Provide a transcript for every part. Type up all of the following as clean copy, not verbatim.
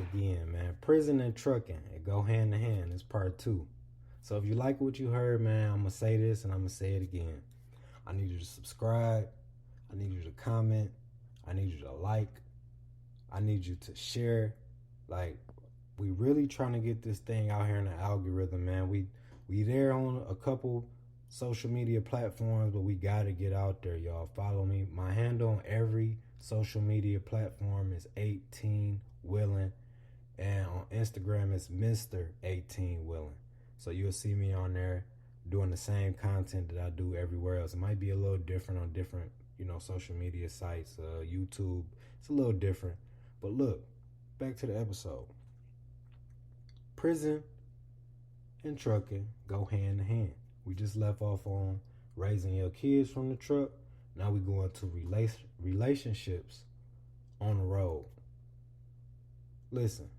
again, man. Prison and trucking, it go hand in hand. It's part two. So if you like what you heard, man, I'm gonna say this and I'm gonna say it again. I need you to subscribe. I need you to comment. I need you to like. I need you to share. Like, we really trying to get this thing out here in the algorithm, man. We there on a couple social media platforms, but we gotta get out there, y'all. Follow me. My handle on every social media platform is 18 Willing, and on Instagram it's Mr. 18 Willing. So you'll see me on there doing the same content that I do everywhere else. It might be a little different on different, social media sites, YouTube. It's a little different. But look, back to the episode. Prison and trucking go hand in hand. We just left off on raising your kids from the truck. Now we go into relationships on the road. Listen,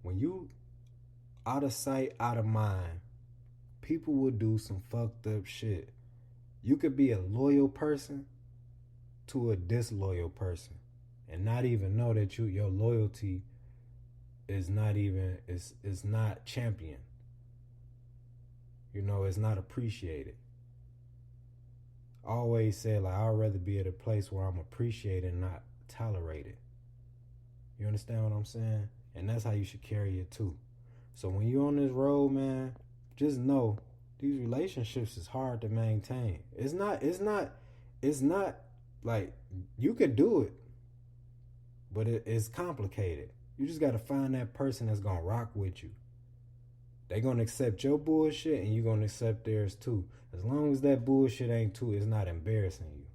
when you out of sight, out of mind, people will do some fucked up shit. You could be a loyal person to a disloyal person and not even know that your loyalty is not championed. It's not appreciated. I always say, like, I'd rather be at a place where I'm appreciated and not tolerated. You understand what I'm saying? And that's how you should carry it too. So when you're on this road, man, just know these relationships is hard to maintain. It's not like you could do it, but it's complicated. You just got to find that person that's going to rock with you. They're going to accept your bullshit and you're going to accept theirs too. As long as that bullshit it's not embarrassing you.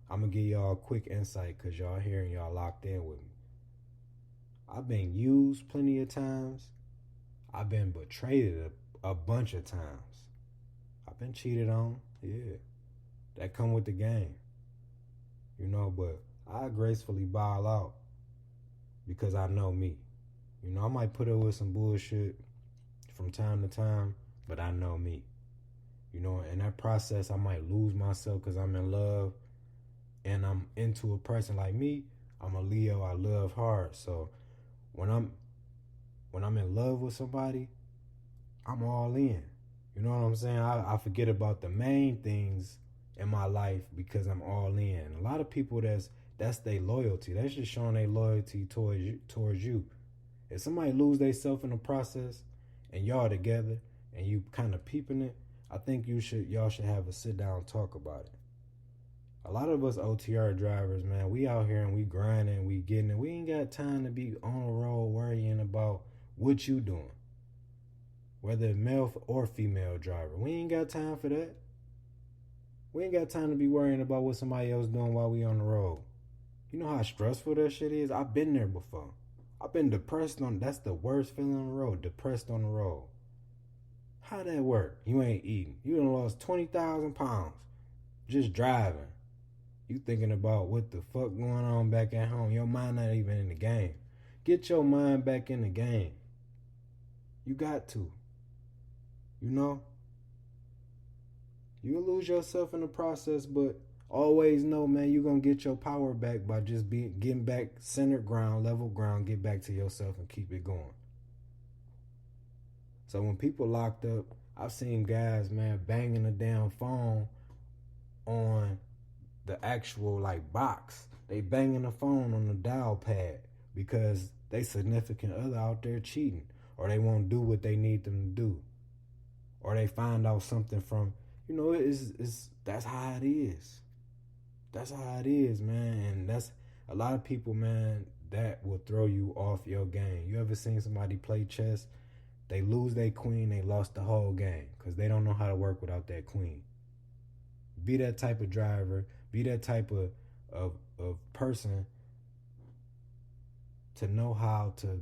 I'm going to give y'all a quick insight because y'all here and y'all locked in with me. I've been used plenty of times. I've been betrayed a bunch of times. I've been cheated on. Yeah. That come with the game. But I gracefully bow out because I know me. I might put up with some bullshit from time to time, but I know me. In that process, I might lose myself because I'm in love and I'm into a person like me. I'm a Leo. I love hard. So when I'm in love with somebody, I'm all in. You know what I'm saying? I forget about the main things in my life because I'm all in. A lot of people that's their loyalty. That's just showing their loyalty towards you. If somebody lose themselves in the process and y'all together and you kind of peeping it, I think y'all should have a sit down talk about it. A lot of us OTR drivers, man, we out here and we grinding, we getting it. We ain't got time to be on the road worrying about what you doing. Whether male or female driver. We ain't got time for that. We ain't got time to be worrying about what somebody else doing while we on the road. You know how stressful that shit is? I've been there before. I've been depressed that's the worst feeling on the road, depressed on the road. How that work? You ain't eating. You done lost 20,000 pounds just driving. You thinking about what the fuck going on back at home. Your mind not even in the game. Get your mind back in the game. You got to. You'll lose yourself in the process, but always know, man, you're going to get your power back by just getting back centered ground, level ground, get back to yourself and keep it going. So when people locked up, I've seen guys, man, banging the damn phone on the actual, box. They banging the phone on the dial pad because they significant other out there cheating, or they won't do what they need them to do, or they find out something from, that's how it is. That's how it is, man. And that's a lot of people, man, that will throw you off your game. You ever seen somebody play chess? They lose their queen, they lost the whole game because they don't know how to work without that queen. Be that type of driver, be that type of person to know how to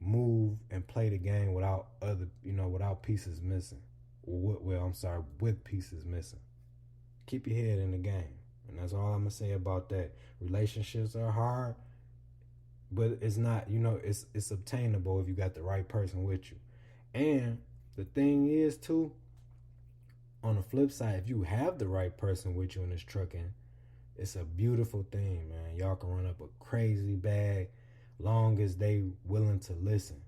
move and play the game without without pieces missing. With pieces missing. Keep your head in the game. And that's all I'm going to say about that. Relationships are hard, but it's not, it's obtainable if you got the right person with you. And the thing is, too, on the flip side, if you have the right person with you in this trucking, it's a beautiful thing, man. Y'all can run up a crazy bag. long as they willing to listen.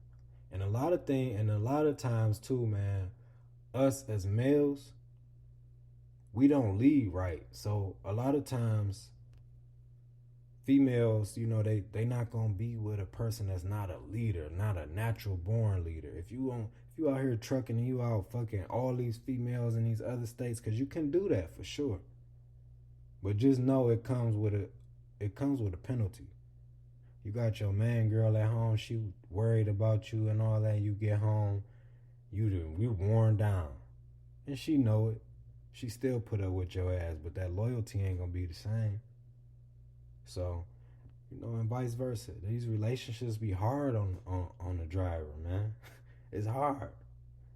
And a lot of times too, man, us as males, we don't lead right. So a lot of times females, they not gonna be with a person that's not a leader, not a natural born leader. If you out here trucking and you out fucking all these females in these other states, cause you can do that for sure. But just know it comes with a penalty. You got your man girl at home, she worried about you and all that. You get home, you worn down. And she know it. She still put up with your ass, but that loyalty ain't gonna be the same. So, and vice versa. These relationships be hard on the driver, man. It's hard.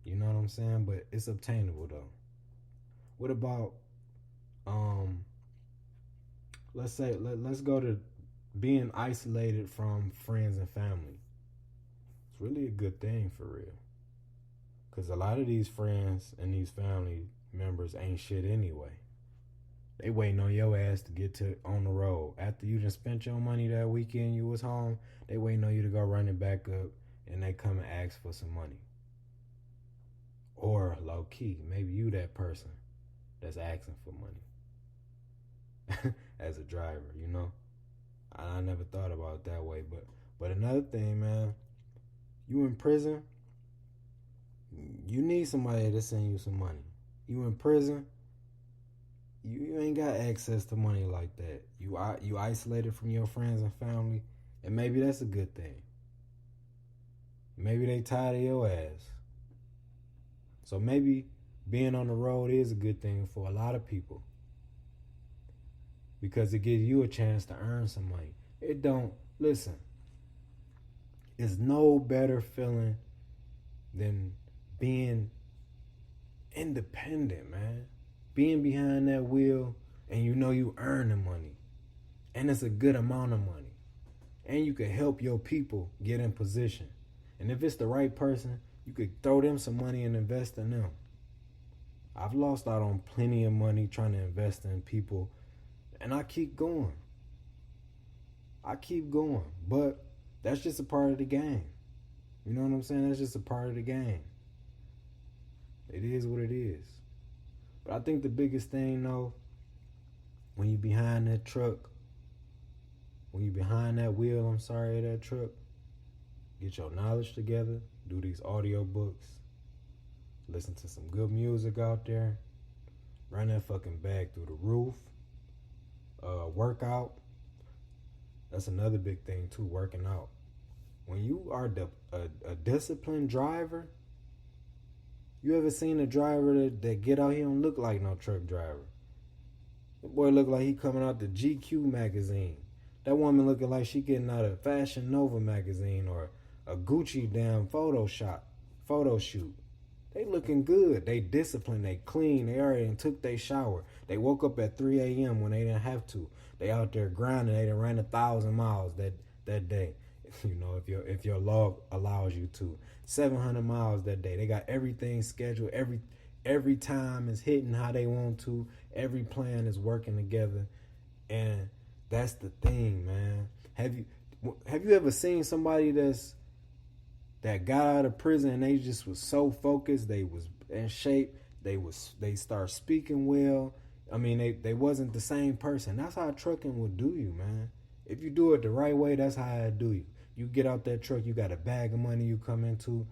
You know what I'm saying? But it's obtainable though. What about let's go to being isolated from friends and family. It's really a good thing for real. Cause a lot of these friends and these family members ain't shit anyway. They waiting on your ass to get on the road. After you just spent your money that weekend you was home, they waiting on you to go run it back up, and they come and ask for some money. Or low key, maybe you that person that's asking for money as a driver, I never thought about it that way, but another thing, man, you in prison, you need somebody to send you some money. You in prison, you ain't got access to money like that. You isolated from your friends and family, and maybe that's a good thing. Maybe they tired of your ass. So maybe being on the road is a good thing for a lot of people, because it gives you a chance to earn some money. Listen, it's no better feeling than being independent, man. Being behind that wheel and you earn the money. And it's a good amount of money. And you can help your people get in position. And if it's the right person, you could throw them some money and invest in them. I've lost out on plenty of money trying to invest in people, and I keep going. But that's just a part of the game. You know what I'm saying? That's just a part of the game. It is what it is. But I think the biggest thing, though, when you behind that wheel, of that truck, get your knowledge together, do these audio books, listen to some good music out there, run that fucking bag through the roof, work out. That's another big thing too, working out. When you are a disciplined driver, you ever seen a driver that get out, he don't look like no truck driver. The boy look like he coming out the GQ magazine. That woman looking like she getting out of Fashion Nova magazine or a Gucci damn photo shoot. They looking good. They disciplined. They clean. They already took their shower. They woke up at 3 a.m. when they didn't have to. They out there grinding. They done ran 1,000 miles that day. If your log allows you to. 700 miles that day. They got everything scheduled. Every time is hitting how they want to. Every plan is working together. And that's the thing, man. Have you ever seen somebody that got out of prison and they just was so focused, they was in shape, they start speaking well. I mean, they wasn't the same person. That's how trucking would do you, man. If you do it the right way, that's how it do you. You get out that truck, you got a bag of money you come into.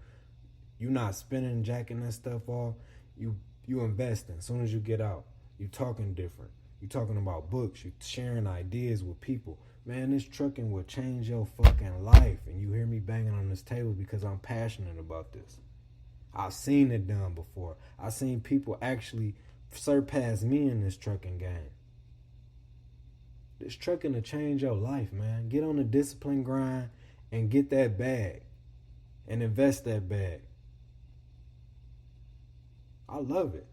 You not spending and jacking that stuff off. You investing. As soon as you get out, you talking different. You talking about books. You sharing ideas with people. Man, this trucking will change your fucking life. And you hear me banging on this table because I'm passionate about this. I've seen it done before. I've seen people actually surpass me in this trucking game. This trucking to change your life, man. Get on the discipline grind and get that bag and invest that bag. I love it.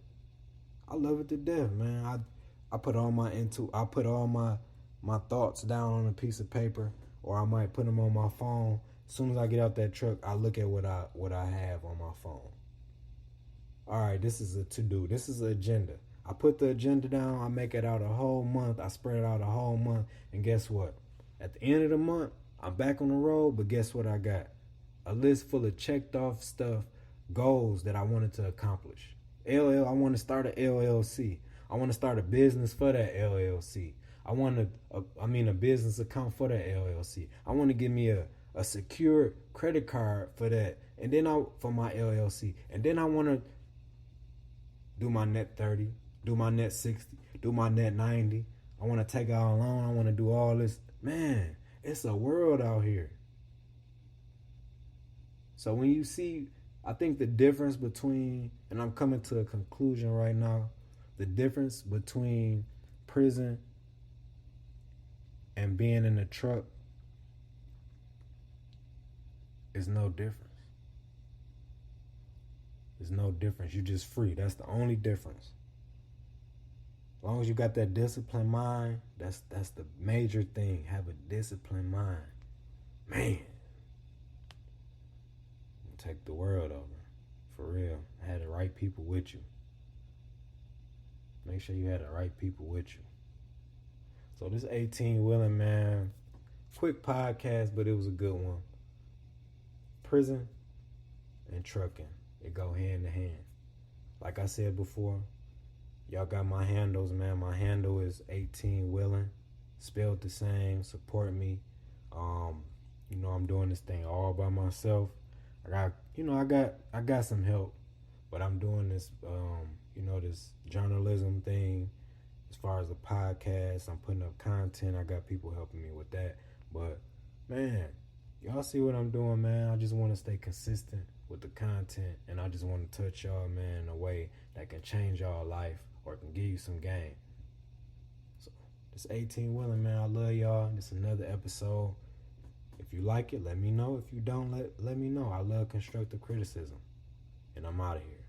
I love it to death, man. I put all my thoughts down on a piece of paper, or I might put them on my phone. As soon as I get out that truck, I look at what I have on my phone. All right, this is a to-do. This is an agenda. I put the agenda down. I make it out a whole month. I spread it out a whole month. And guess what? At the end of the month, I'm back on the road, but guess what I got? A list full of checked off stuff, goals that I wanted to accomplish. I want to start an LLC. I want to start a business for that LLC. A business account for that LLC. I want to give me a secure credit card for that, and then for my LLC. And then I want to do my net 30, do my net 60, do my net 90. I want to take out a loan. I want to do all this. Man, it's a world out here. So when you see, I think the difference between, and I'm coming to a conclusion right now, the difference between prison and being in a truck is no difference. There's no difference. You're just free. That's the only difference. As long as you got that disciplined mind, that's the major thing. Have a disciplined mind. Man. Take the world over. For real. Have the right people with you. Make sure you have the right people with you. So this 18 wheeling, man. Quick podcast, but it was a good one. Prison and trucking. It go hand in hand. Like I said before, y'all got my handles, man. My handle is 18 Willing, spelled the same. Support me. I'm doing this thing all by myself. I got some help, but I'm doing this, this journalism thing. As far as the podcast, I'm putting up content. I got people helping me with that. But man, y'all see what I'm doing, man. I just want to stay consistent with the content, and I just want to touch y'all, man, in a way that can change y'all life or can give you some game. So this 18 Willing, man, I love y'all. This is another episode. If you like it, let me know. If you don't, let me know. I love constructive criticism. And I'm out of here.